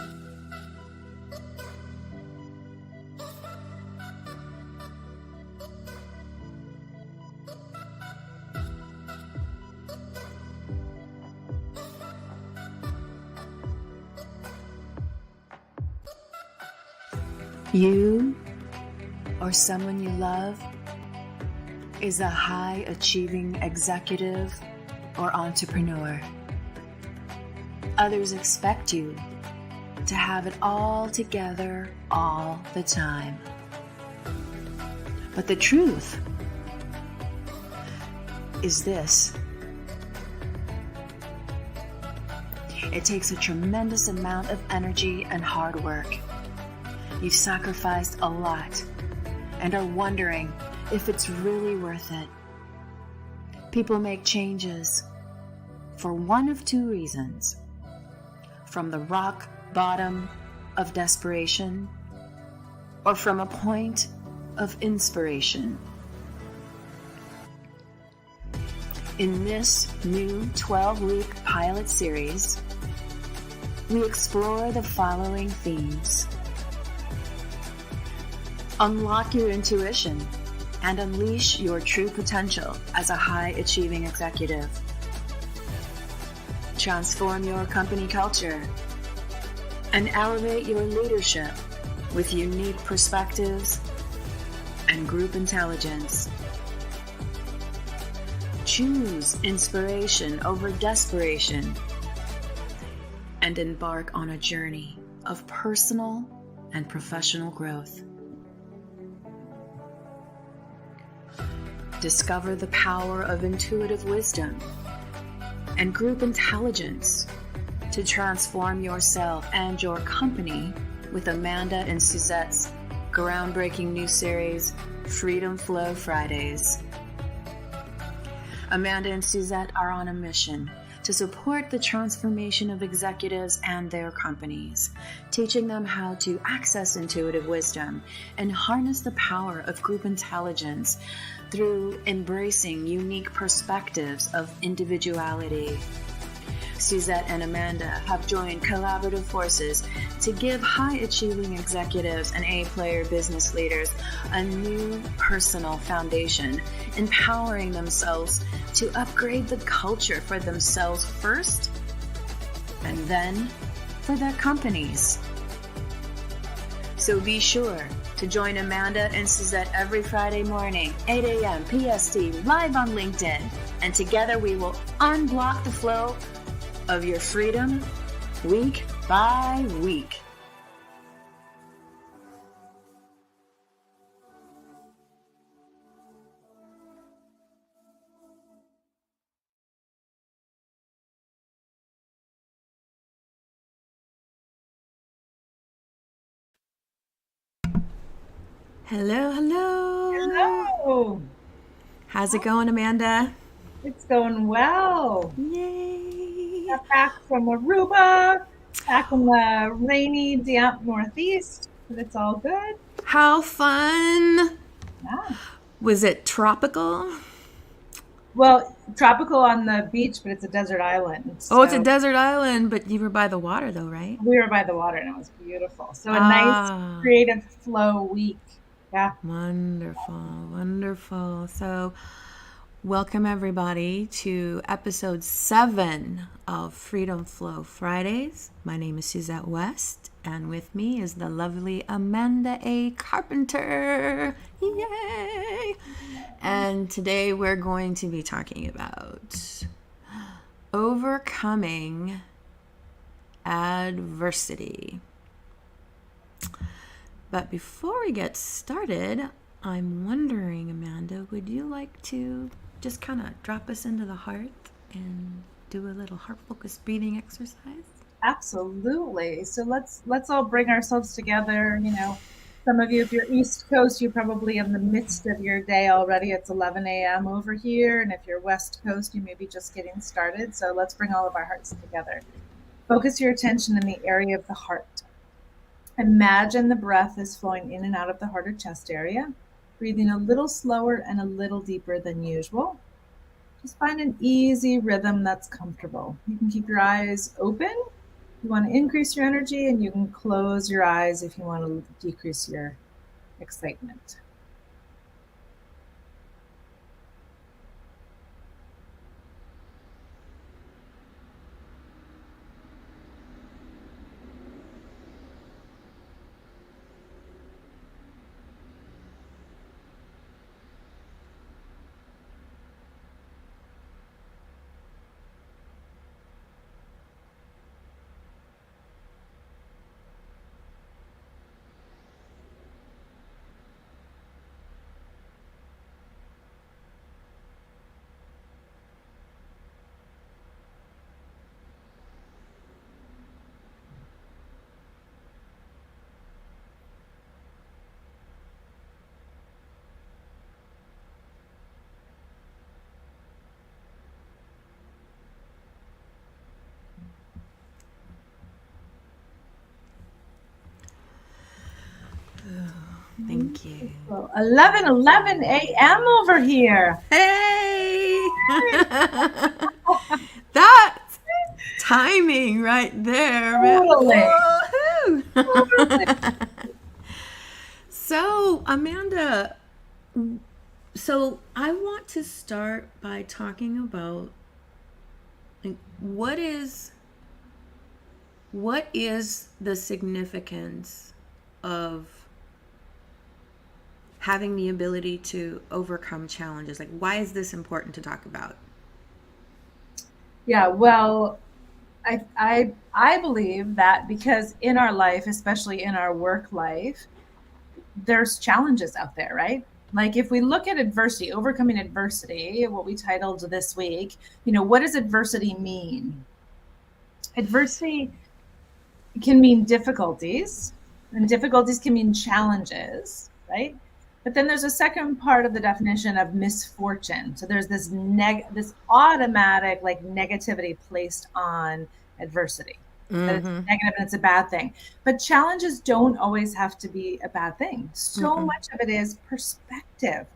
You or someone you love is a high-achieving executive or entrepreneur. Others expect you to have it all together all the time. But the truth is this: it takes a tremendous amount of energy and hard work. You've sacrificed a lot and are wondering if it's really worth it. People make changes for one of two reasons: from the rock bottom of desperation or from a point of inspiration. In this new 12-week pilot series, we explore the following themes. Unlock your intuition and unleash your true potential as a high-achieving executive. Transform your company culture and elevate your leadership with unique perspectives and group intelligence. Choose inspiration over desperation and embark on a journey of personal and professional growth. Discover the power of intuitive wisdom and group intelligence to transform yourself and your company with Amanda and Suzette's groundbreaking new series, Freedom Flow Fridays. Amanda and Suzette are on a mission to support the transformation of executives and their companies, teaching them how to access intuitive wisdom and harness the power of group intelligence through embracing unique perspectives of individuality. Suzette and Amanda have joined collaborative forces to give high-achieving executives and A-player business leaders a new personal foundation, empowering themselves to upgrade the culture for themselves first, and then for their companies. So be sure to join Amanda and Suzette every Friday morning, 8 a.m. PST, live on LinkedIn, and together we will unblock the flow of your freedom week by week. Hello, hello. Hello. How's it going, Amanda? It's going well. Yay. Got back from Aruba, back in the rainy, damp Northeast, but it's all good. How fun. Yeah. Was it tropical? Well, tropical on the beach, but it's a desert island. Oh, it's a desert island, but you were by the water though, right? We were by the water and it was beautiful. So a nice creative flow week. Yeah. Wonderful, wonderful. So welcome everybody to episode 7 of Freedom Flow Fridays. My name is Suzette West, and with me is the lovely Amanda A. Carpenter. Yay! And today we're going to be talking about overcoming adversity. But before we get started, I'm wondering, Amanda, would you like to just kind of drop us into the heart and do a little heart-focused breathing exercise? Absolutely. So let's all bring ourselves together. You know, some of you, if you're East Coast, you're probably in the midst of your day already. It's 11 a.m. over here. And if you're West Coast, you may be just getting started. So let's bring all of our hearts together. Focus your attention in the area of the heart. Imagine the breath is flowing in and out of the heart or chest area, breathing a little slower and a little deeper than usual. Just find an easy rhythm that's comfortable. You can keep your eyes open You want to increase your energy, and you can close your eyes if you want to decrease your excitement. Thank you. Well, 11:11 a.m. over here. Hey! That's timing right there. Totally. Woohoo! So, Amanda, so I want to start by talking about like what is the significance of having the ability to overcome challenges? Like, why is this important to talk about? Yeah, well, I believe that because in our life, especially in our work life, there's challenges out there, right? Like if we look at adversity, overcoming adversity, what we titled this week, what does adversity mean? Adversity can mean difficulties, and difficulties can mean challenges, right? But then there's a second part of the definition of misfortune. So there's this this automatic like negativity placed on adversity. That it's negative and it's a bad thing. But challenges don't always have to be a bad thing. So much of it is perspective.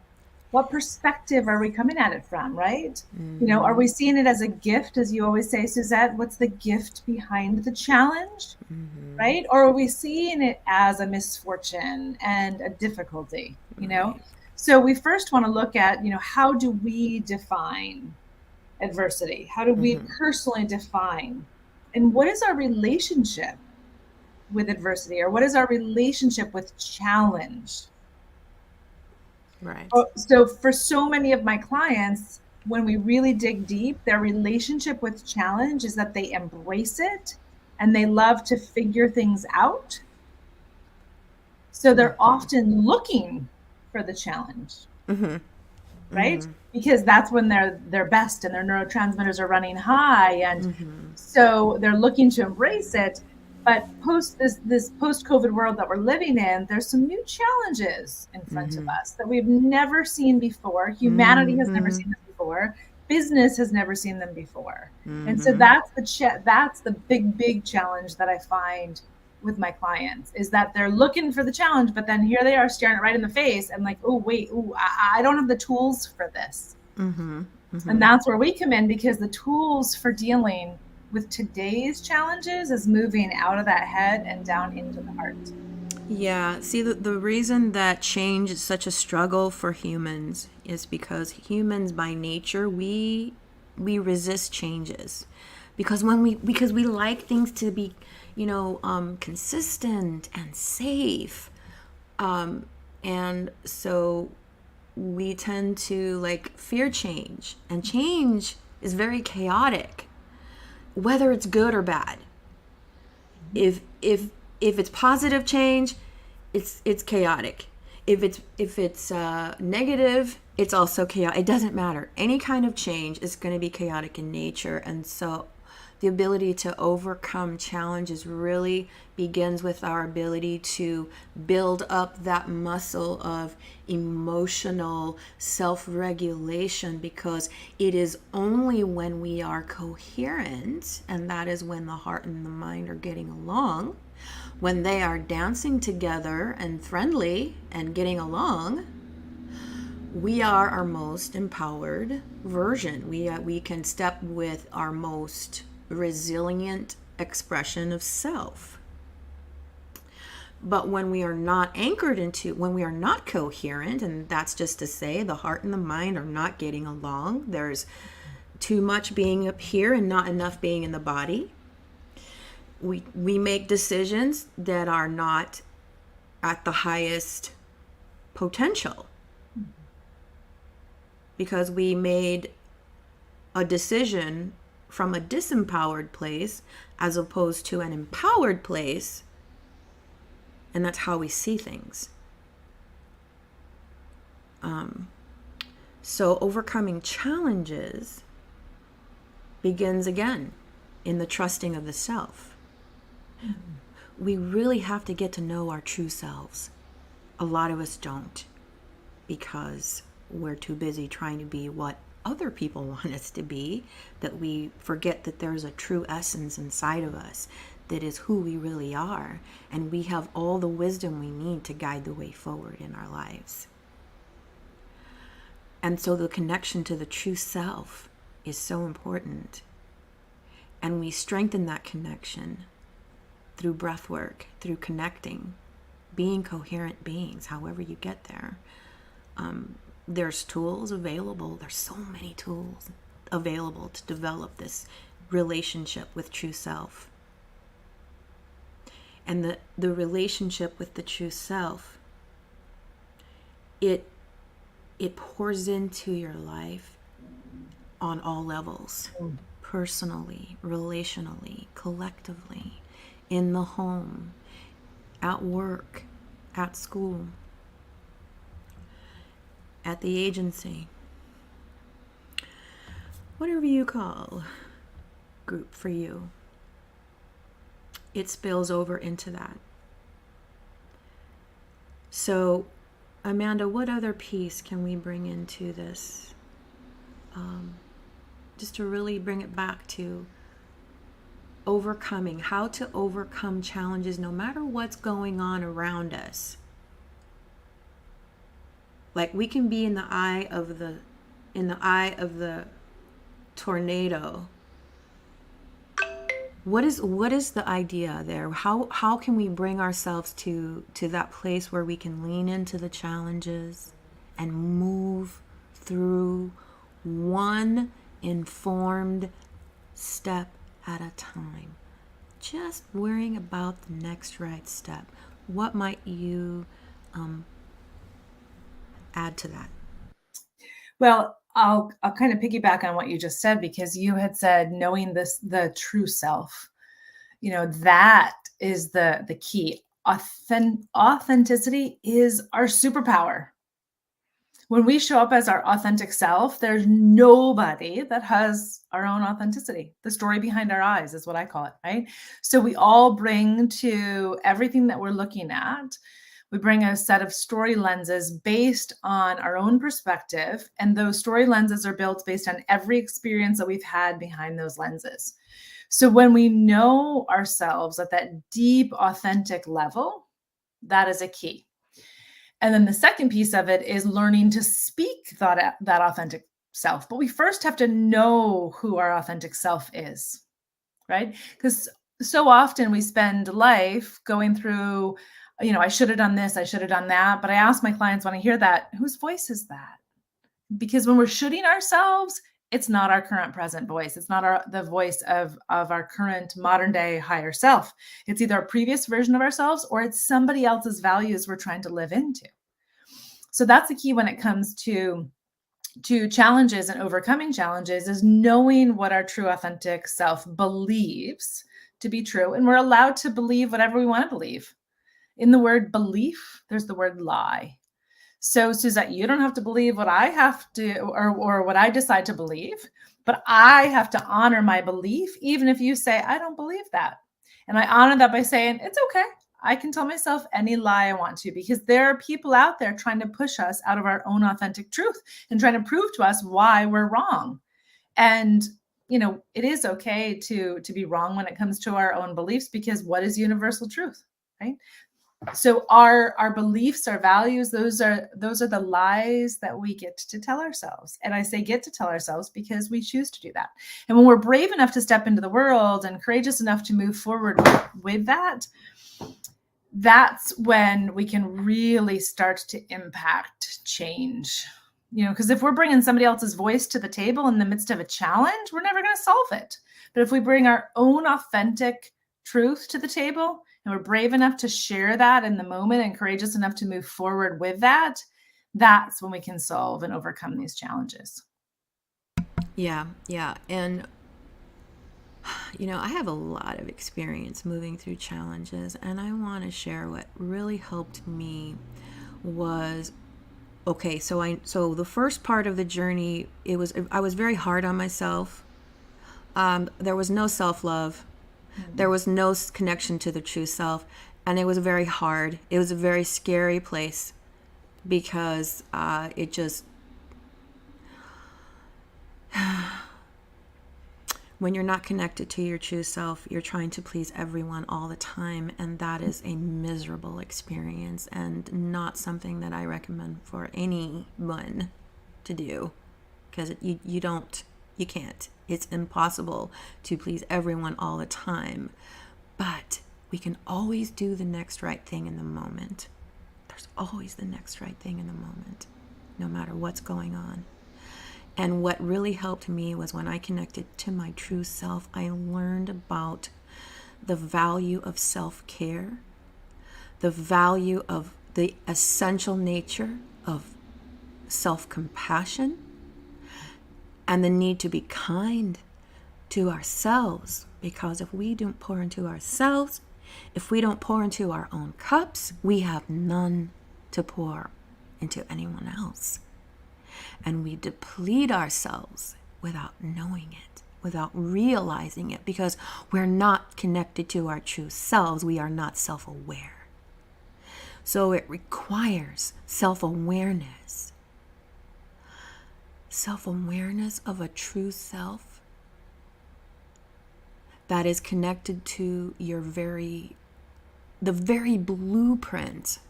What perspective are we coming at it from, right? Are we seeing it as a gift, as you always say, Suzette? What's the gift behind the challenge, right? Or are we seeing it as a misfortune and a difficulty, So we first want to look at, how do we define adversity? How do we personally define? And what is our relationship with adversity, or what is our relationship with challenge? Right. So for so many of my clients, when we really dig deep, their relationship with challenge is that they embrace it and they love to figure things out. So they're often looking for the challenge, right? Because that's when they're best and their neurotransmitters are running high. And so they're looking to embrace it. But this post-COVID world that we're living in, there's some new challenges in front of us that we've never seen before. Humanity has never seen them before. Business has never seen them before. And so that's the big challenge that I find with my clients, is that they're looking for the challenge, but then here they are staring it right in the face and like, I don't have the tools for this. And that's where we come in, because the tools for dealing with today's challenges is moving out of that head and down into the heart. Yeah. See, the reason that change is such a struggle for humans is because humans by nature, we resist changes because we like things to be, consistent and safe. And so we tend to like fear change, and change is very chaotic, whether it's good or bad. If it's positive change, it's chaotic. If it's negative, it's also chaotic. It doesn't matter. Any kind of change is going to be chaotic in nature, and so the ability to overcome challenges really begins with our ability to build up that muscle of emotional self-regulation, because it is only when we are coherent, and that is when the heart and the mind are getting along, when they are dancing together and friendly and getting along, we are our most empowered version. We can step with our most resilient expression of self. But when we are not anchored into, when we are not coherent, and that's just to say the heart and the mind are not getting along, there's too much being up here and not enough being in the body. We make decisions that are not at the highest potential because we made a decision from a disempowered place as opposed to an empowered place. And that's how we see things. So overcoming challenges begins again in the trusting of the self. We really have to get to know our true selves. A lot of us don't because we're too busy trying to be what other people want us to be, that we forget that there's a true essence inside of us that is who we really are, and we have all the wisdom we need to guide the way forward in our lives. And so the connection to the true self is so important, and we strengthen that connection through breath work, through connecting, being coherent beings, however you get there. There's tools available. There's so many tools available to develop this relationship with true self. And the relationship with the true self, it pours into your life on all levels, personally, relationally, collectively, in the home, at work, at school, at the agency, whatever you call group for you. It spills over into that. So, Amanda, what other piece can we bring into this? Just to really bring it back to overcoming, how to overcome challenges no matter what's going on around us. Like we can be in the eye of the tornado. What is the idea there? How can we bring ourselves to that place where we can lean into the challenges and move through one informed step at a time? Just worrying about the next right step. What might you add to that? Well, I'll kind of piggyback on what you just said, because you had said knowing the true self. That is the key. Authenticity is our superpower. When we show up as our authentic self, there's nobody that has our own authenticity. The story behind our eyes is what I call it, right? So we all bring to everything that we're looking at, we bring a set of story lenses based on our own perspective. And those story lenses are built based on every experience that we've had behind those lenses. So when we know ourselves at that deep, authentic level, that is a key. And then the second piece of it is learning to speak that authentic self. But we first have to know who our authentic self is, right? Because so often we spend life going through, I should have done this, I should have done that. But I ask my clients when I hear that, whose voice is that? Because when we're shooting ourselves, it's not our current present voice. It's not the voice of our current modern day higher self. It's either a previous version of ourselves or it's somebody else's values we're trying to live into. So that's the key when it comes to challenges and overcoming challenges, is knowing what our true authentic self believes to be true. And we're allowed to believe whatever we want to believe. In the word belief, there's the word lie. So Suzette, you don't have to believe what I have to, or what I decide to believe, but I have to honor my belief, even if you say, I don't believe that. And I honor that by saying, it's okay. I can tell myself any lie I want to, because there are people out there trying to push us out of our own authentic truth and trying to prove to us why we're wrong. And, it is okay to be wrong when it comes to our own beliefs, because what is universal truth, right? So our beliefs, our values, those are the lies that we get to tell ourselves. And I say get to tell ourselves because we choose to do that. And when we're brave enough to step into the world and courageous enough to move forward with that, that's when we can really start to impact change. Because if we're bringing somebody else's voice to the table in the midst of a challenge, we're never going to solve it. But if we bring our own authentic truth to the table and we're brave enough to share that in the moment and courageous enough to move forward with that, that's when we can solve and overcome these challenges. Yeah. And I have a lot of experience moving through challenges, and I want to share what really helped me was okay. So the first part of the journey, I was very hard on myself. There was no self-love. There was no connection to the true self, and it was very hard. It was a very scary place because it just when you're not connected to your true self, you're trying to please everyone all the time, and that is a miserable experience and not something that I recommend for anyone to do, because you can't. It's impossible to please everyone all the time, but we can always do the next right thing in the moment. There's always the next right thing in the moment, no matter what's going on. And what really helped me was when I connected to my true self, I learned about the value of self-care, the value of the essential nature of self-compassion, and the need to be kind to ourselves. Because if we don't pour into ourselves, if we don't pour into our own cups, we have none to pour into anyone else. And we deplete ourselves without knowing it, without realizing it, because we're not connected to our true selves. We are not self-aware. So it requires self-awareness. Self-awareness of a true self that is connected to the very blueprint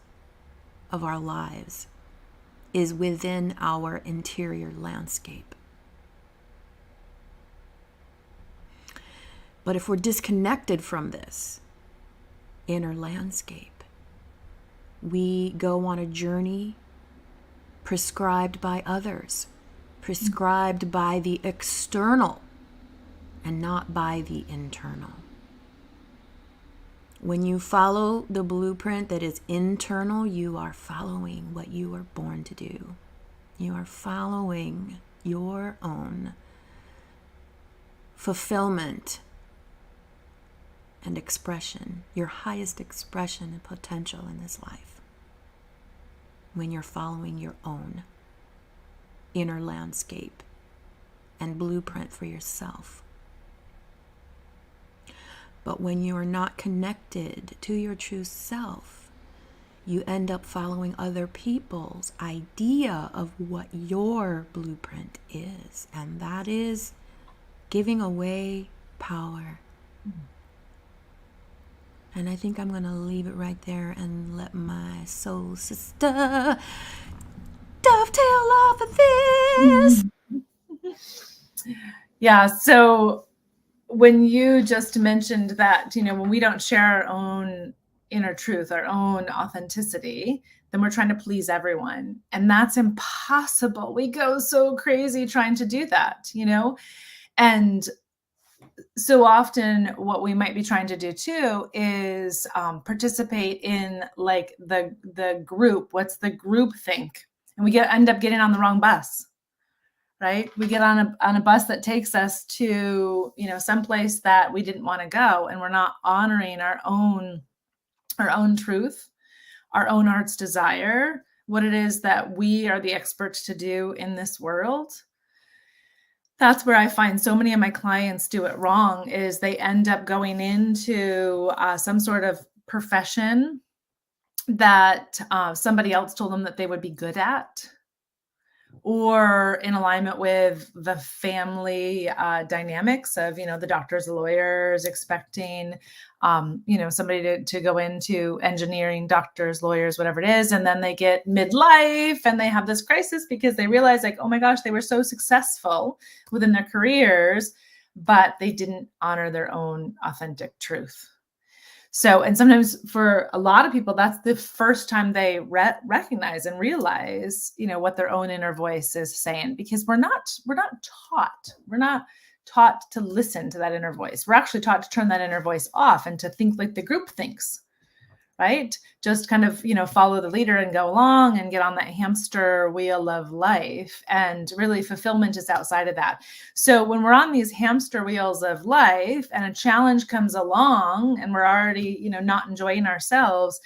of our lives is within our interior landscape. But if we're disconnected from this inner landscape, we go on a journey prescribed by others, prescribed by the external and not by the internal. When you follow the blueprint that is internal, you are following what you were born to do. You are following your own fulfillment and expression, your highest expression and potential in this life. When you're following your own inner landscape and blueprint for yourself. But when you are not connected to your true self, you end up following other people's idea of what your blueprint is. And that is giving away power. And I think I'm going to leave it right there and let my soul sister dovetail off of this. Yeah, so when you just mentioned that, when we don't share our own inner truth, our own authenticity, then we're trying to please everyone. And that's impossible. We go so crazy trying to do that, And so often what we might be trying to do too is participate in like the group. What's the group think? And we end up getting on the wrong bus. Right? We get on a bus that takes us to, someplace that we didn't want to go, and we're not honoring our own truth, our own heart's desire, what it is that we are the experts to do in this world. That's where I find so many of my clients do it wrong, is they end up going into some sort of profession that somebody else told them that they would be good at, or in alignment with the family dynamics of, the doctors, the lawyers expecting, somebody to go into engineering, doctors, lawyers, whatever it is. And then they get midlife and they have this crisis because they realize like, oh my gosh, they were so successful within their careers, but they didn't honor their own authentic truth. So, and sometimes for a lot of people, that's the first time they recognize and realize, what their own inner voice is saying, because we're not taught to listen to that inner voice. We're actually taught to turn that inner voice off and to think like the group thinks, right? Just kind of, follow the leader and go along and get on that hamster wheel of life. And really fulfillment is outside of that. So when we're on these hamster wheels of life and a challenge comes along and we're already, not enjoying ourselves,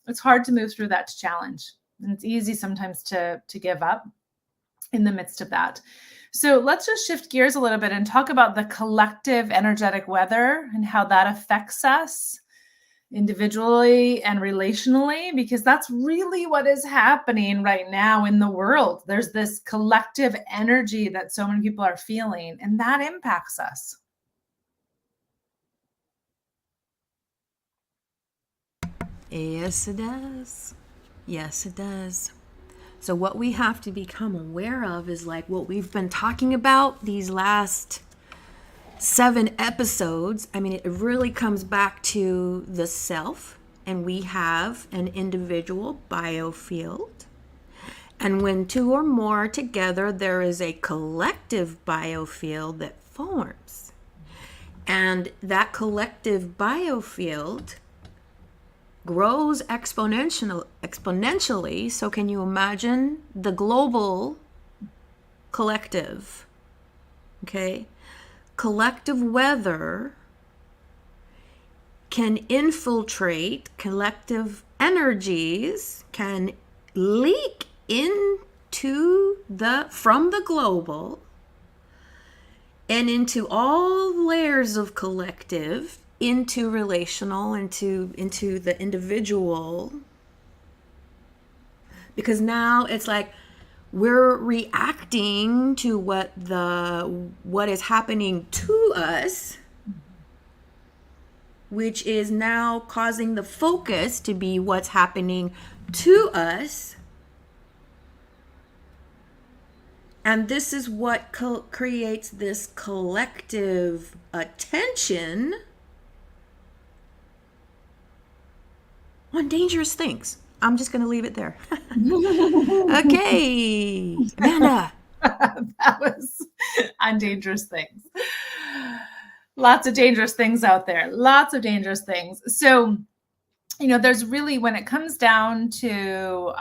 it's hard to move through that challenge. And it's easy sometimes to give up in the midst of that. So let's just shift gears a little bit and talk about the collective energetic weather and how that affects us individually and relationally, because that's really what is happening right now in the world. There's this collective energy that so many people are feeling, and that impacts us. Yes, it does. Yes, it does. So what we have to become aware of is like what we've been talking about these last 7 episodes. I mean, it really comes back to the self, and we have an individual biofield. And when 2 or more together, there is a collective biofield that forms. And that collective biofield grows exponentially. So can you imagine the global collective? Okay. Collective weather can infiltrate, collective energies can leak from the global and into all layers of collective, into relational, into the individual. Because now it's like we're reacting to what is happening to us, which is now causing the focus to be what's happening to us. And this is what creates this collective attention on dangerous things. I'm just going to leave it there. Okay, Amanda. That was on dangerous things. Lots of dangerous things out there. Lots of dangerous things. So, there's really, when it comes down to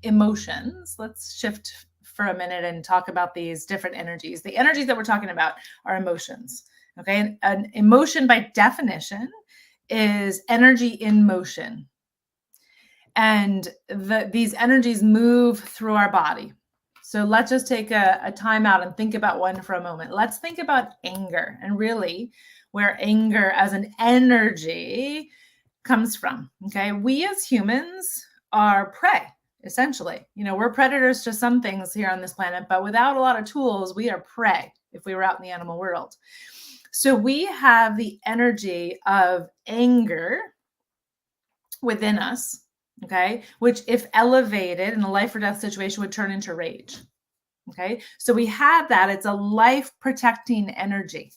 emotions, let's shift for a minute and talk about these different energies. The energies that we're talking about are emotions. Okay. An emotion by definition is energy in motion. And these energies move through our body. So let's just take a time out and think about one for a moment. Let's think about anger, and really where anger as an energy comes from. Okay. We as humans are prey, essentially. We're predators to some things here on this planet, but without a lot of tools, we are prey if we were out in the animal world. So we have the energy of anger within us. Okay, which if elevated in a life or death situation would turn into rage. Okay, so we have that. It's a life protecting energy.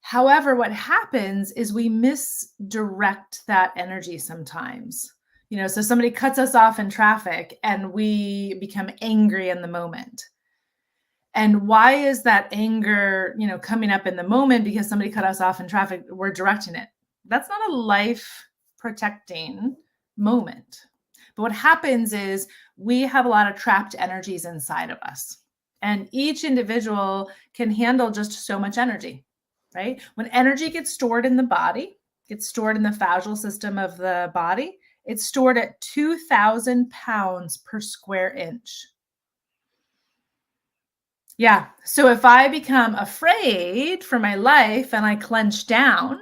However, what happens is we misdirect that energy sometimes. So somebody cuts us off in traffic and we become angry in the moment. And why is that anger, coming up in the moment? Because somebody cut us off in traffic, we're directing it. That's not a life protecting moment. But what happens is we have a lot of trapped energies inside of us, and each individual can handle just so much energy, right? When energy gets stored in the body, gets stored in the fascial system of the body, it's stored at 2,000 pounds per square inch. Yeah. So if I become afraid for my life and I clench down,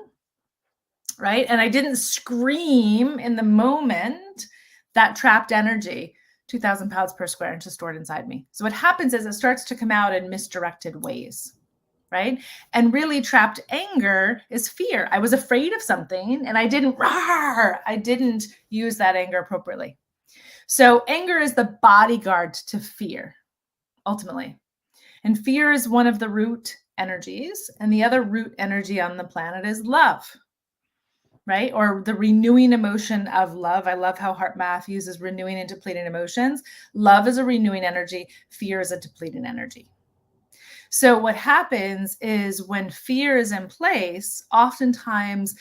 right, and I didn't scream in the moment, that trapped energy 2,000 pounds per square inch is stored inside me. So what happens is it starts to come out in misdirected ways, right? And really trapped anger is fear. I was afraid of something and I didn't use that anger appropriately. So anger is the bodyguard to fear, ultimately. And fear is one of the root energies. And the other root energy on the planet is love, right? Or the renewing emotion of love. I love how HeartMath uses renewing and depleting emotions. Love is a renewing energy. Fear is a depleting energy. So what happens is when fear is in place, oftentimes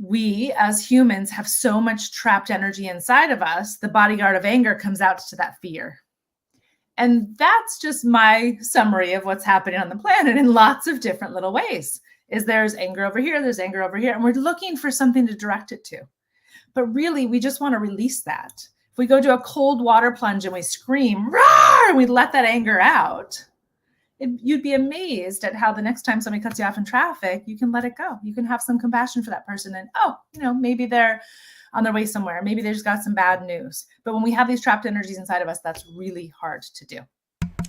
we as humans have so much trapped energy inside of us, the bodyguard of anger comes out to that fear. And that's just my summary of what's happening on the planet in lots of different little ways. Is there's anger over here, there's anger over here, and we're looking for something to direct it to. But really, we just want to release that. If we go to a cold water plunge and we scream, "Roar!" and we let that anger out, you'd be amazed at how the next time somebody cuts you off in traffic, you can let it go. You can have some compassion for that person and, maybe they're on their way somewhere. Maybe they just got some bad news. But when we have these trapped energies inside of us, that's really hard to do.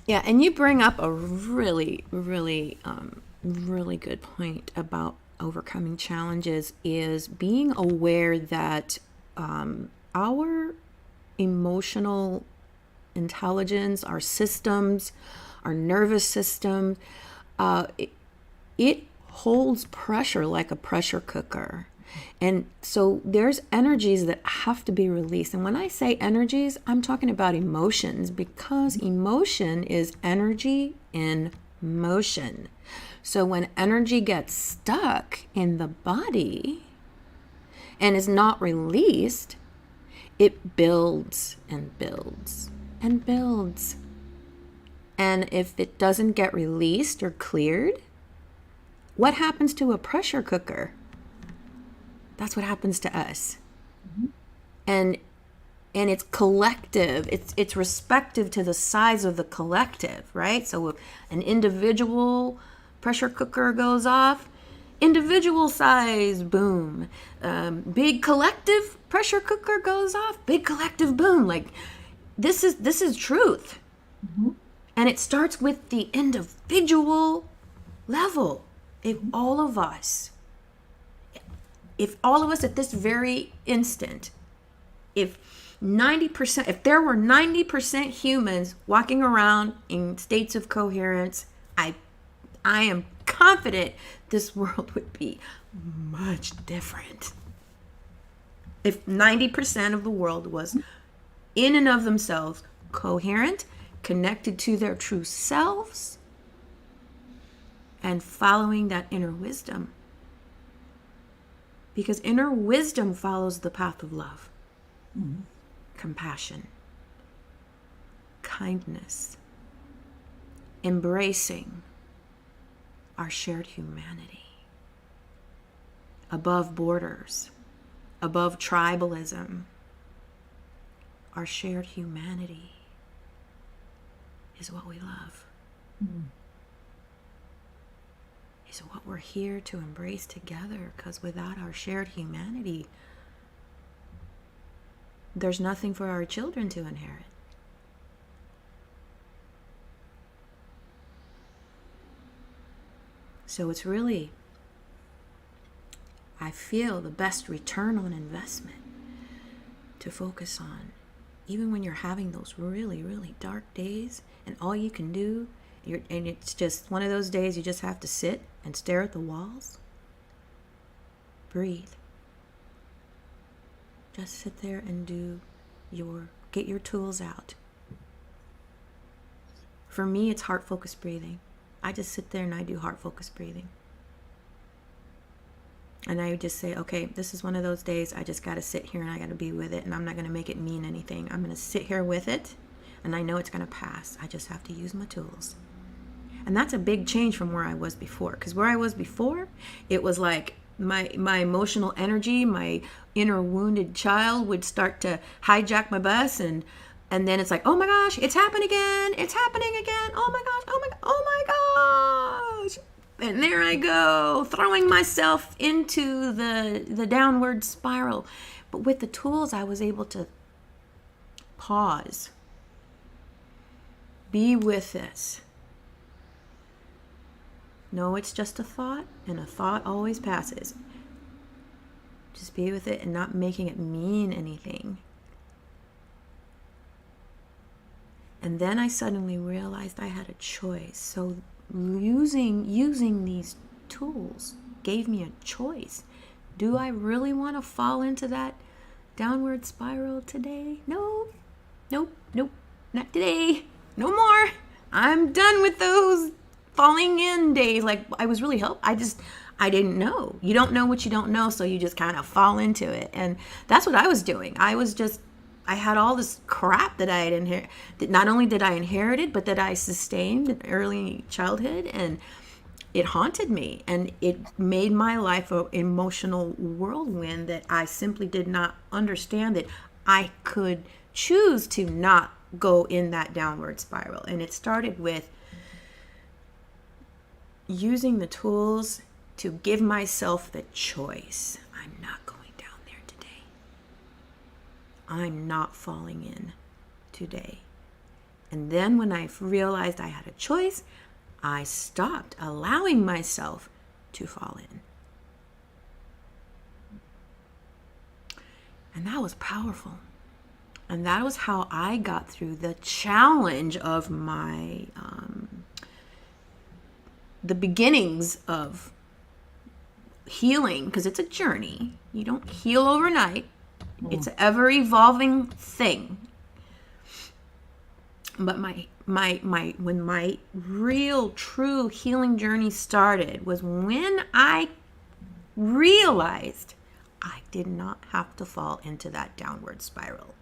Yeah, and you bring up a really, really, really good point about overcoming challenges is being aware that our emotional intelligence, our systems, our nervous system, it holds pressure like a pressure cooker. And so there's energies that have to be released. And when I say energies, I'm talking about emotions, because emotion is energy in motion. So when energy gets stuck in the body and is not released, it builds and builds and builds. And if it doesn't get released or cleared, what happens to a pressure cooker? That's what happens to us. Mm-hmm. And it's collective. It's respective to the size of the collective, right? So if an individual pressure cooker goes off, individual size, boom. Big collective pressure cooker goes off, big collective, boom. Like this is truth. Mm-hmm. And it starts with the individual level. If all of us at this very instant, if there were 90% humans walking around in states of coherence, I am confident this world would be much different. If 90% of the world was in and of themselves coherent, connected to their true selves, and following that inner wisdom. Because inner wisdom follows the path of love, mm-hmm. compassion, kindness, embracing our shared humanity, above borders, above tribalism. Our shared humanity is what we love. Mm-hmm. Is what we're here to embrace together, because without our shared humanity, there's nothing for our children to inherit. So it's really, I feel, the best return on investment to focus on, even when you're having those really, really dark days and all you can do, and it's just one of those days you just have to sit and stare at the walls. Breathe. Just sit there and get your tools out. For me, it's heart-focused breathing. I just sit there and I do heart-focused breathing. And I would just say, okay, this is one of those days I just got to sit here and I got to be with it, and I'm not going to make it mean anything. I'm going to sit here with it, and I know it's going to pass. I just have to use my tools. And that's a big change from where I was before. Because where I was before, it was like my emotional energy, my inner wounded child would start to hijack my bus, and then it's like, oh my gosh, it's happening again. It's happening again. Oh my gosh, oh my gosh. And there I go, throwing myself into the downward spiral. But with the tools, I was able to pause Be with this. No, it's just a thought, and a thought always passes. Just be with it and not making it mean anything. And then I suddenly realized I had a choice. So using these tools gave me a choice. Do I really want to fall into that downward spiral today? No, nope, not today. No more. I'm done with those falling in days. Like, I was really helped. I didn't know. You don't know what you don't know, so you just kind of fall into it. And that's what I was doing. I had all this crap that I had inherited. Not only did I inherit it, but that I sustained in early childhood, and it haunted me, and it made my life an emotional whirlwind that I simply did not understand that I could choose to not go in that downward spiral. And it started with using the tools to give myself the choice. I'm not going down there today. I'm not falling in today. And then when I realized I had a choice, I stopped allowing myself to fall in. And that was powerful. And that was how I got through the challenge of my, the beginnings of healing, because it's a journey. You don't heal overnight. It's an ever-evolving thing. But when my real, true healing journey started was when I realized I did not have to fall into that downward spiral,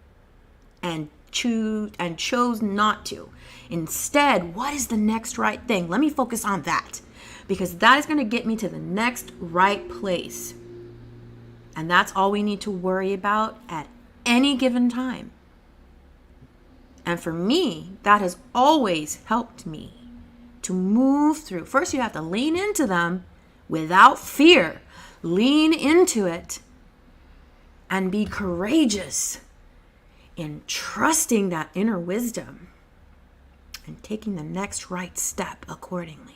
and chose not to. Instead, what is the next right thing? Let me focus on that, because that is going to get me to the next right place. And that's all we need to worry about at any given time. And for me, that has always helped me to move through. First, you have to lean into them without fear. Lean into it and be courageous in trusting that inner wisdom and taking the next right step accordingly.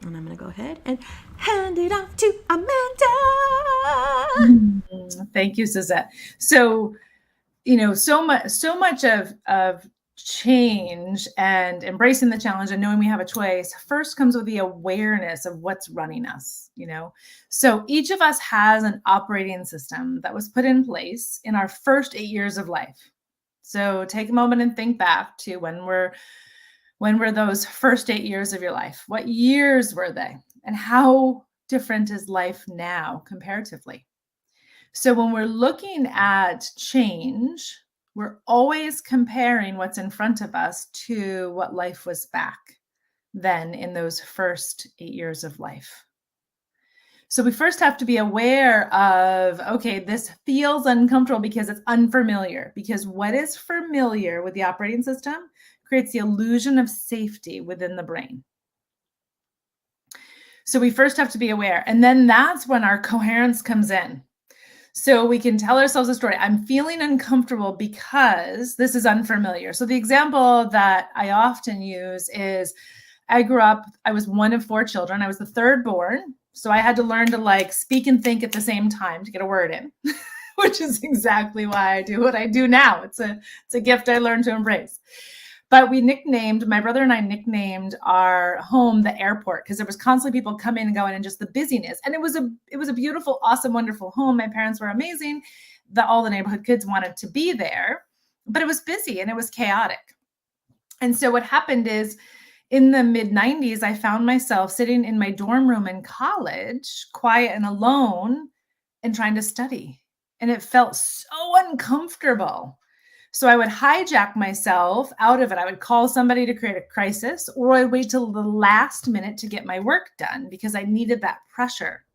And I'm going to go ahead and hand it off to Amanda. Thank you, Suzette. So, so much of change and embracing the challenge and knowing we have a choice first comes with the awareness of what's running us, So each of us has an operating system that was put in place in our first 8 years of life. So take a moment and think back to when were those first 8 years of your life? What years were they? And how different is life now comparatively? So when we're looking at change, we're always comparing what's in front of us to what life was back then in those first 8 years of life. So we first have to be aware of, okay, this feels uncomfortable because it's unfamiliar, because what is familiar with the operating system creates the illusion of safety within the brain. So we first have to be aware, and then that's when our coherence comes in. So we can tell ourselves a story. I'm feeling uncomfortable because this is unfamiliar. So the example that I often use is I was one of 4 children. I was the third born. So I had to learn to speak and think at the same time to get a word in, which is exactly why I do what I do now. It's a gift I learned to embrace. But my brother and I nicknamed our home the airport, because there was constantly people coming and going and just the busyness. And it was a beautiful, awesome, wonderful home. My parents were amazing. All the neighborhood kids wanted to be there, but it was busy and it was chaotic. And so what happened is in the mid-90s, I found myself sitting in my dorm room in college, quiet and alone, and trying to study. And it felt so uncomfortable. So I would hijack myself out of it. I would call somebody to create a crisis, or I'd wait till the last minute to get my work done because I needed that pressure.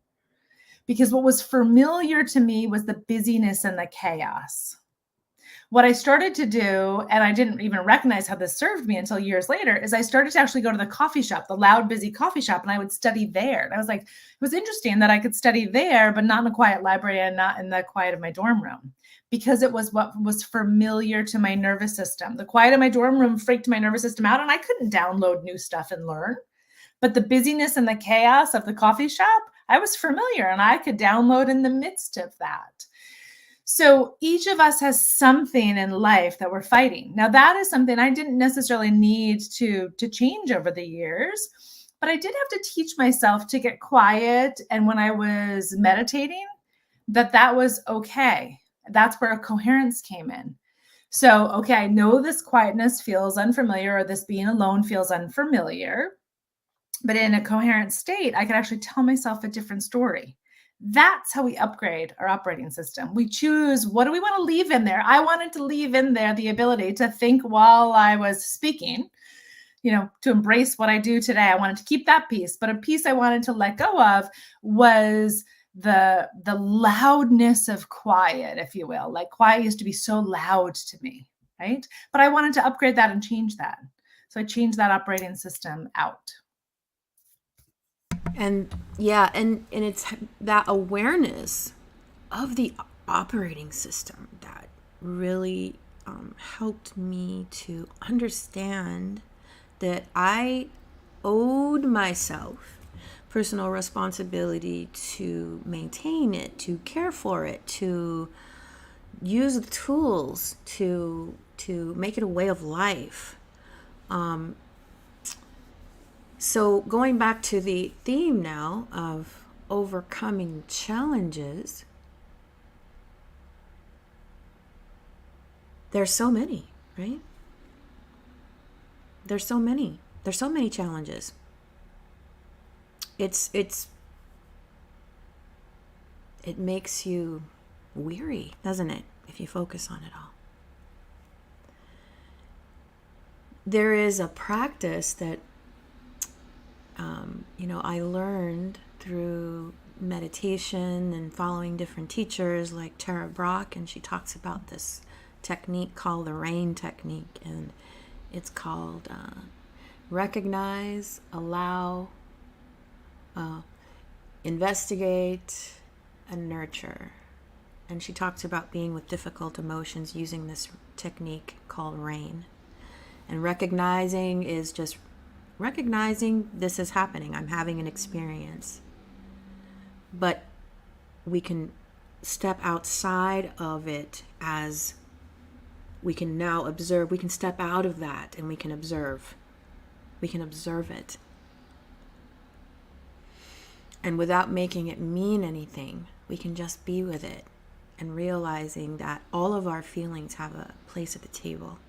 Because what was familiar to me was the busyness and the chaos. what I started to do, and I didn't even recognize how this served me until years later, is I started to actually go to the coffee shop, the loud, busy coffee shop, and I would study there. And I was like, it was interesting that I could study there, but not in a quiet library and not in the quiet of my dorm room, because it was what was familiar to my nervous system. The quiet of my dorm room freaked my nervous system out, and I couldn't download new stuff and learn. But the busyness and the chaos of the coffee shop, I was familiar, and I could download in the midst of that. So each of us has something in life that we're fighting. Now, that is something I didn't necessarily need to change over the years, but I did have to teach myself to get quiet. And when I was meditating, that was okay. That's where a coherence came in. So, okay, I know this quietness feels unfamiliar, or this being alone feels unfamiliar, but in a coherent state, I could actually tell myself a different story. That's how we upgrade our operating system. We choose, what do we want to leave in there? I wanted to leave in there the ability to think while I was speaking, to embrace what I do today. I wanted to keep that piece, but a piece I wanted to let go of was the loudness of quiet, if you will. Like, quiet used to be so loud to me, right? But I wanted to upgrade that and change that. So I changed that operating system out. And yeah, and it's that awareness of the operating system that really helped me to understand that I owed myself personal responsibility to maintain it, to care for it, to use the tools to make it a way of life. So going back to the theme now of overcoming challenges, there's so many, right? There's so many challenges. It makes you weary, doesn't it, if you focus on it all. There is a practice that I learned through meditation and following different teachers like Tara Brach, and she talks about this technique called the RAIN technique, and it's called recognize, allow, investigate, and nurture. And she talks about being with difficult emotions using this technique called RAIN. And recognizing is just recognizing this is happening. I'm having an experience. But we can step outside of it as we can now observe. We can step out of that and we can observe. We can observe it. And without making it mean anything, we can just be with it and realizing that all of our feelings have a place at the table.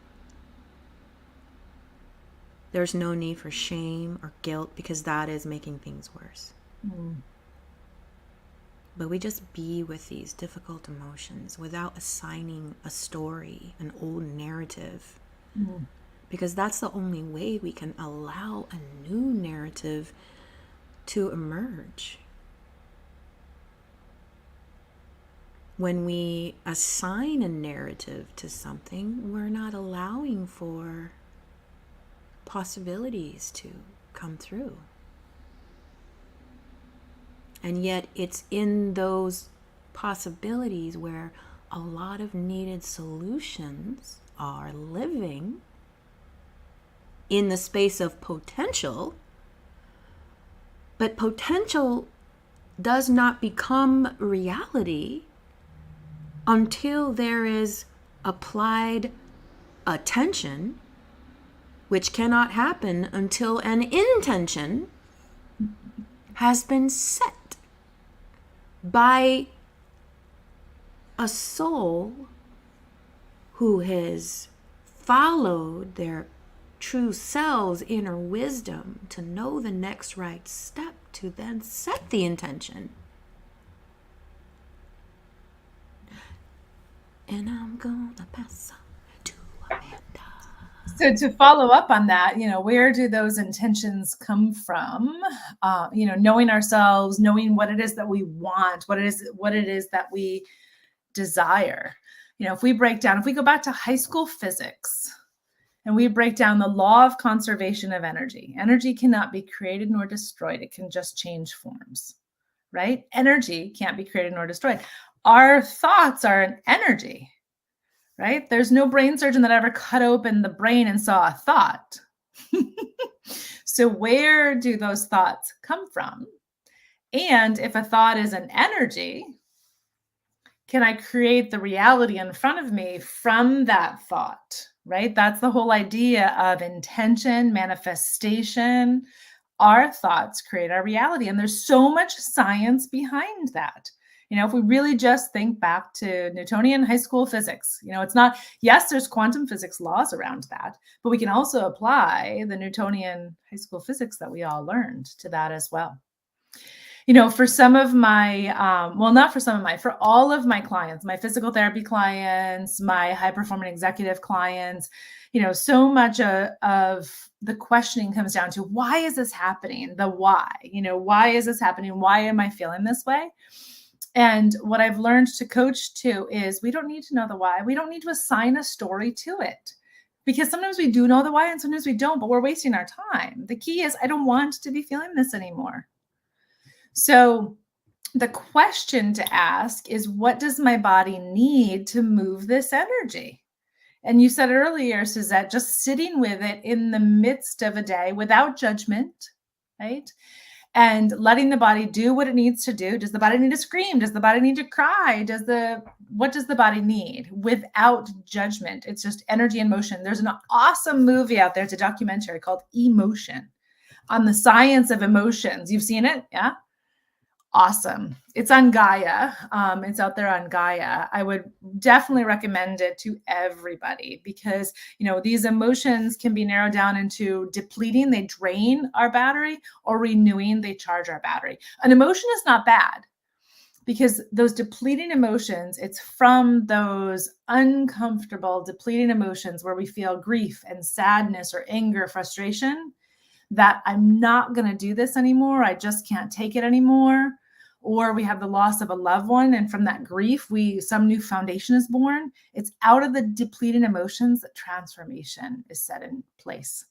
There's no need for shame or guilt because that is making things worse. But we just be with these difficult emotions without assigning a story, an old narrative. Because that's the only way we can allow a new narrative to emerge. When we assign a narrative to something, we're not allowing for possibilities to come through. And yet it's in those possibilities where a lot of needed solutions are living in the space of potential. But potential does not become reality until there is applied attention, which cannot happen until an intention has been set by a soul who has followed their true self's inner wisdom to know the next right step to then set the intention. And I'm gonna pass on to Amanda. So to follow up on that, where do those intentions come from? Knowing ourselves, knowing what it is that we want, what it is that we desire. if we go back to high school physics and we break down the law of conservation of energy, energy cannot be created nor destroyed. It can just change forms, right? Energy can't be created nor destroyed. Our thoughts are an energy, right? There's no brain surgeon that ever cut open the brain and saw a thought. So where do those thoughts come from? And if a thought is an energy, can I create the reality in front of me from that thought, right? That's the whole idea of intention, manifestation. Our thoughts create our reality. And there's so much science behind that. If we really just think back to Newtonian high school physics, it's not, yes, there's quantum physics laws around that, but we can also apply the Newtonian high school physics that we all learned to that as well. For some of my, for all of my clients, my physical therapy clients, my high performing executive clients, so much of the questioning comes down to, why is this happening? The why, why is this happening? Why am I feeling this way? And what I've learned to coach to is, we don't need to know the why. We don't need to assign a story to it, because sometimes we do know the why and sometimes we don't, but we're wasting our time. The key is, I don't want to be feeling this anymore. So the question to ask is, what does my body need to move this energy? And you said earlier, Suzette, just sitting with it in the midst of a day without judgment, right? And letting the body do what it needs to do. Does the body need to scream? Does the body need to cry? What does the body need? Without judgment. It's just energy and motion. There's an awesome movie out there. It's a documentary called Emotion, on the science of emotions. You've seen it? Yeah. Awesome. It's on Gaia. It's out there on Gaia. I would definitely recommend it to everybody, because, these emotions can be narrowed down into depleting, they drain our battery, or renewing, they charge our battery. An emotion is not bad, because those depleting emotions, it's from those uncomfortable, depleting emotions where we feel grief and sadness or anger, frustration, that I'm not going to do this anymore. I just can't take it anymore. Or we have the loss of a loved one, and from that grief, some new foundation is born. It's out of the depleting emotions that transformation is set in place.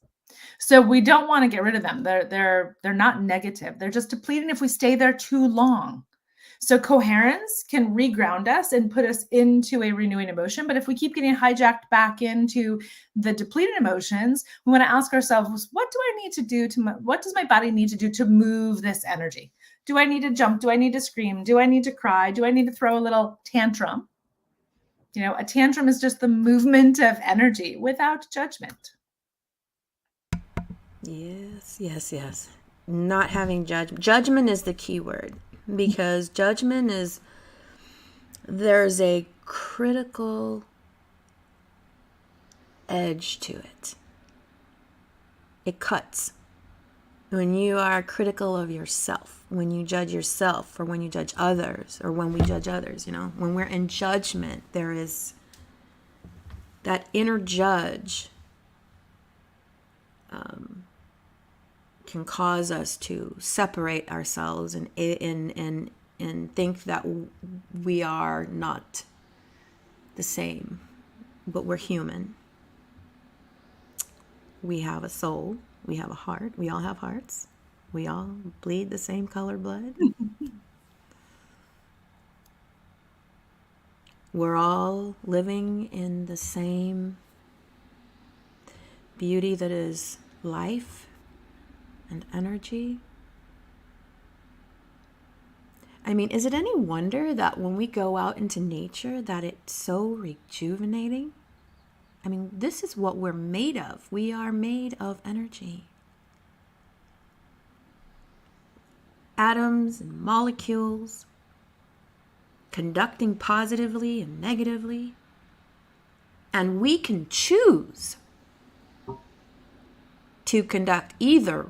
So we don't want to get rid of them. They're not negative. They're just depleting if we stay there too long. So coherence can reground us and put us into a renewing emotion. But if we keep getting hijacked back into the depleted emotions, we want to ask ourselves, what do I need to do what does my body need to do to move this energy? Do I need to jump? Do I need to scream? Do I need to cry? Do I need to throw a little tantrum? A tantrum is just the movement of energy without judgment. Yes. Not having judgment. Judgment is the key word. Because judgment there's a critical edge to it. It cuts. When you are critical of yourself, when you judge yourself, or when you judge others, or when we judge others, when we're in judgment, there is that inner judge can cause us to separate ourselves and think that we are not the same, but we're human. We have a soul. We have a heart. We all have hearts. We all bleed the same color blood. We're all living in the same beauty that is life and energy. I mean, is it any wonder that when we go out into nature that it's so rejuvenating? I mean, this is what we're made of. We are made of energy. Atoms and molecules conducting positively and negatively. And we can choose to conduct either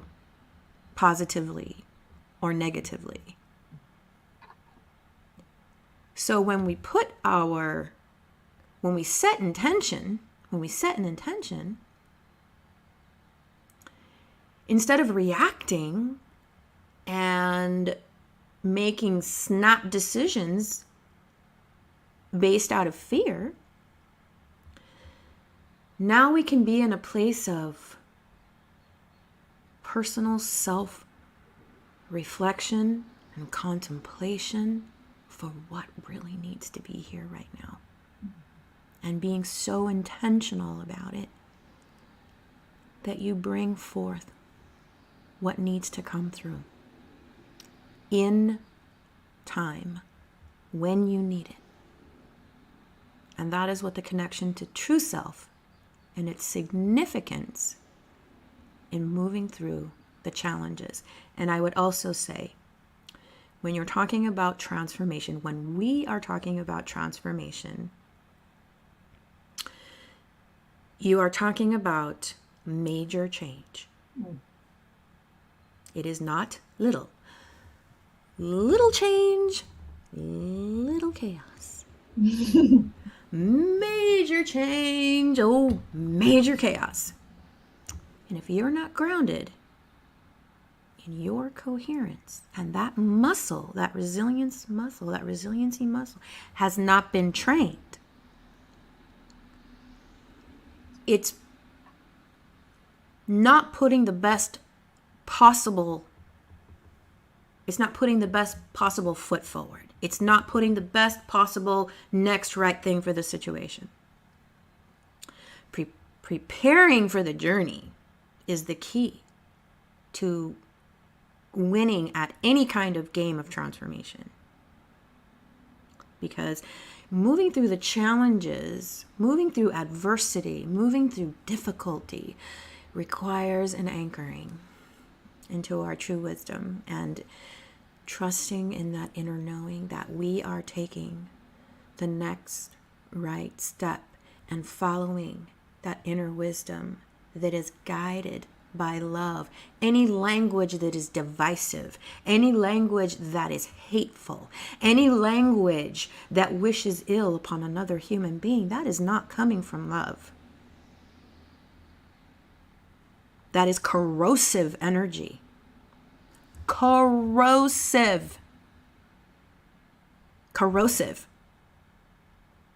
positively or negatively. So when we set an intention, instead of reacting and making snap decisions based out of fear, Now we can be in a place of personal self-reflection and contemplation for what really needs to be here right now. And being so intentional about it that you bring forth what needs to come through in time when you need it. And that is what the connection to true self and its significance in moving through the challenges. And I would also say, when you're talking about transformation, when we are talking about transformation, you are talking about major change. It is not little. Little change, little chaos. Major change, oh, major chaos. And if you're not grounded in your coherence, and that muscle, that resiliency muscle has not been trained, it's not putting the best possible foot forward. It's not putting the best possible next right thing for the situation. Preparing for the journey is the key to winning at any kind of game of transformation. Because moving through the challenges, moving through adversity, moving through difficulty requires an anchoring into our true wisdom and trusting in that inner knowing that we are taking the next right step and following that inner wisdom that is guided by love. Any language that is divisive, any language that is hateful, any language that wishes ill upon another human being, that is not coming from love. That is corrosive energy. Corrosive.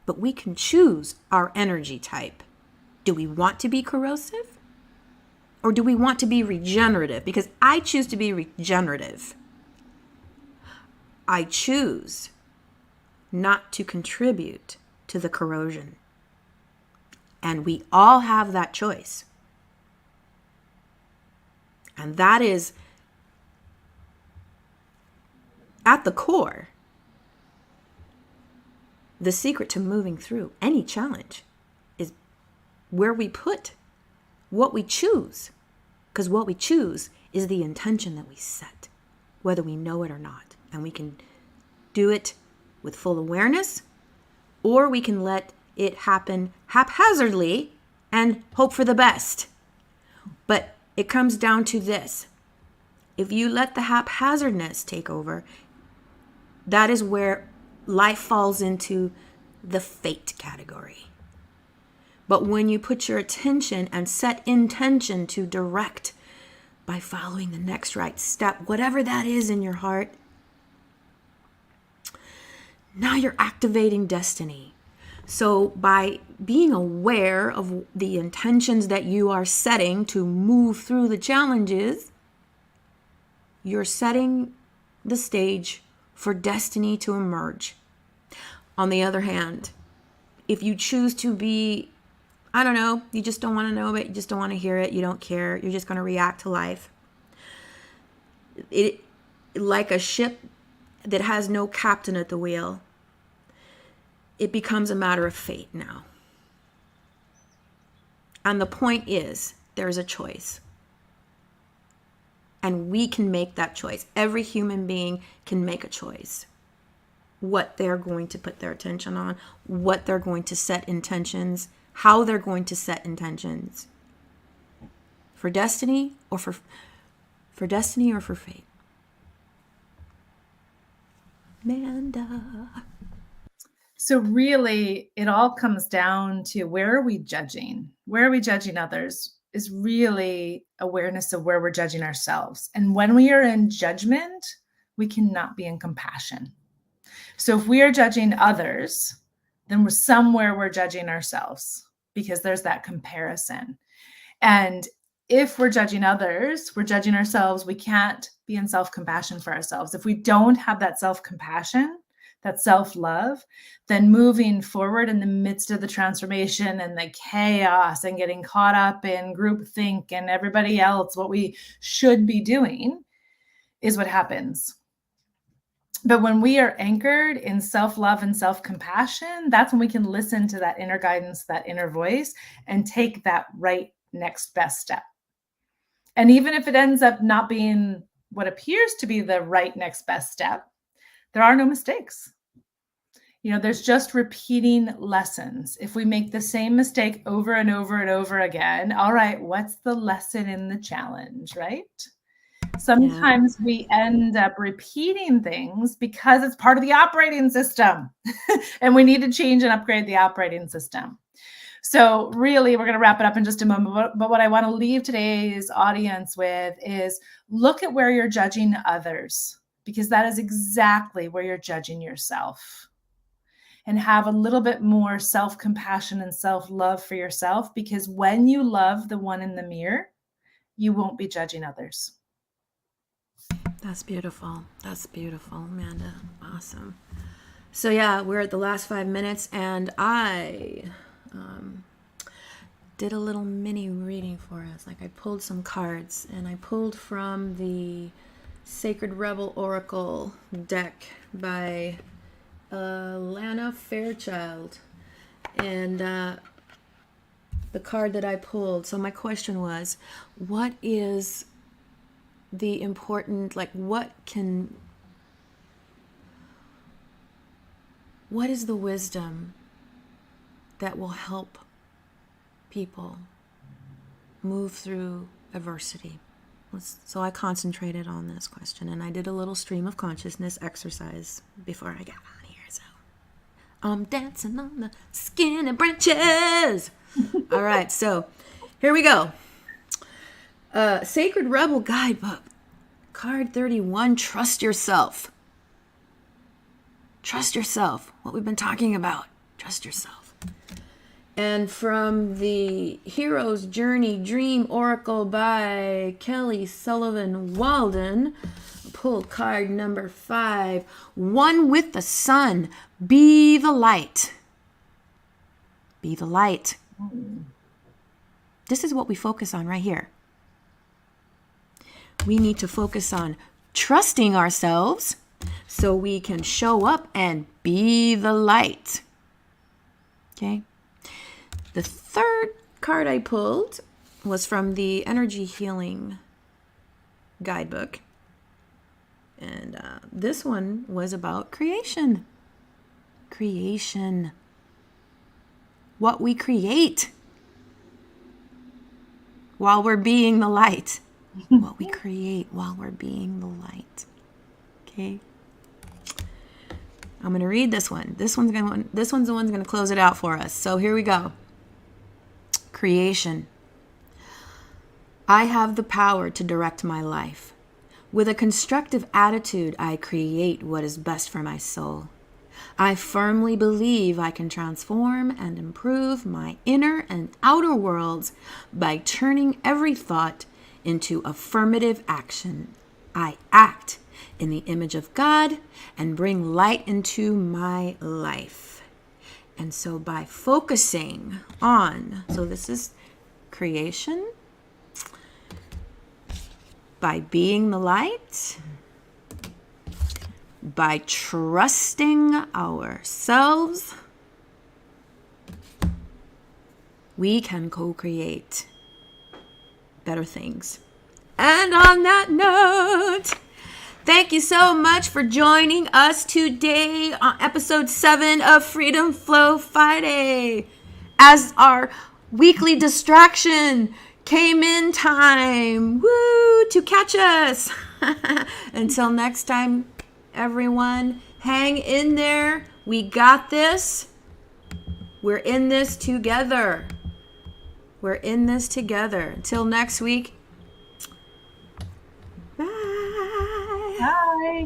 But we can choose our energy type. Do we want to be corrosive? Or do we want to be regenerative? Because I choose to be regenerative. I choose not to contribute to the corrosion. And we all have that choice. And that is at the core, the secret to moving through any challenge is where we put what we choose. Because what we choose is the intention that we set, whether we know it or not. And we can do it with full awareness, or we can let it happen haphazardly and hope for the best. But it comes down to this. If you let the haphazardness take over, that is where life falls into the fate category. But when you put your attention and set intention to direct by following the next right step, whatever that is in your heart, now you're activating destiny. So by being aware of the intentions that you are setting to move through the challenges, you're setting the stage for destiny to emerge. On the other hand, if you choose to be, I don't know, you just don't want to know it, you just don't want to hear it, you don't care, you're just going to react to life. It like a ship that has no captain at the wheel. It becomes a matter of fate now. And the point is, there's a choice. And we can make that choice. Every human being can make a choice. What they're going to put their attention on, what they're going to set intentions, how they're going to set intentions. For destiny or for fate. Amanda. So really, it all comes down to where are we judging? Where are we judging others? Is really awareness of where we're judging ourselves. And when we are in judgment, we cannot be in compassion. So if we are judging others, then we're judging ourselves. because there's that comparison. And if we're judging others, we're judging ourselves. We can't be in self-compassion for ourselves. If we don't have that self-compassion, that self-love, then moving forward in the midst of the transformation and the chaos and getting caught up in groupthink and everybody else, what we should be doing is what happens. But when we are anchored in self-love and self-compassion, that's when we can listen to that inner guidance, that inner voice, and take that right next best step. And even if it ends up not being what appears to be the right next best step, there are no mistakes. There's just repeating lessons. If we make the same mistake over and over and over again, all right, what's the lesson in the challenge, right? Sometimes we end up repeating things because it's part of the operating system and we need to change and upgrade the operating system. So really, we're going to wrap it up in just a moment. But what I want to leave today's audience with is look at where you're judging others, because that is exactly where you're judging yourself. And have a little bit more self-compassion and self-love for yourself, because when you love the one in the mirror, you won't be judging others. That's beautiful. That's beautiful, Amanda. Awesome. So yeah, we're at the last 5 minutes, and I did a little mini reading for us. Like, I pulled some cards, and I pulled from the Sacred Rebel Oracle deck by Lana Fairchild. And the card that I pulled, so my question was, what is the important, what is the wisdom that will help people move through adversity? So I concentrated on this question, and I did a little stream of consciousness exercise before I got on here. So I'm dancing on the skinny branches. All right, so here we go. Sacred Rebel Guidebook, card 31, trust yourself. Trust yourself. What we've been talking about. Trust yourself. And from the Hero's Journey Dream Oracle by Kelly Sullivan Walden, pull card number 5, One with the Sun. Be the light. Be the light. This is what we focus on right here. We need to focus on trusting ourselves so we can show up and be the light. Okay? The third card I pulled was from the Energy Healing Guidebook. And this one was about creation. Creation. What we create while we're being the light. What we create while we're being the light. Okay? I'm going to read this one. This one's the one that's going to close it out for us. So here we go. Creation. I have the power to direct my life. With a constructive attitude, I create what is best for my soul. I firmly believe I can transform and improve my inner and outer worlds by turning every thought into affirmative action. I act in the image of God and bring light into my life. And so by focusing on, so this is creation, by being the light, by trusting ourselves, we can co-create better things. And on that note, thank you so much for joining us today on episode 7 of Freedom Flow Friday. As our weekly distraction came in time, woo, to catch us. Until next time, everyone, hang in there. We got this. We're in this together. We're in this together. Until next week. Bye. Bye.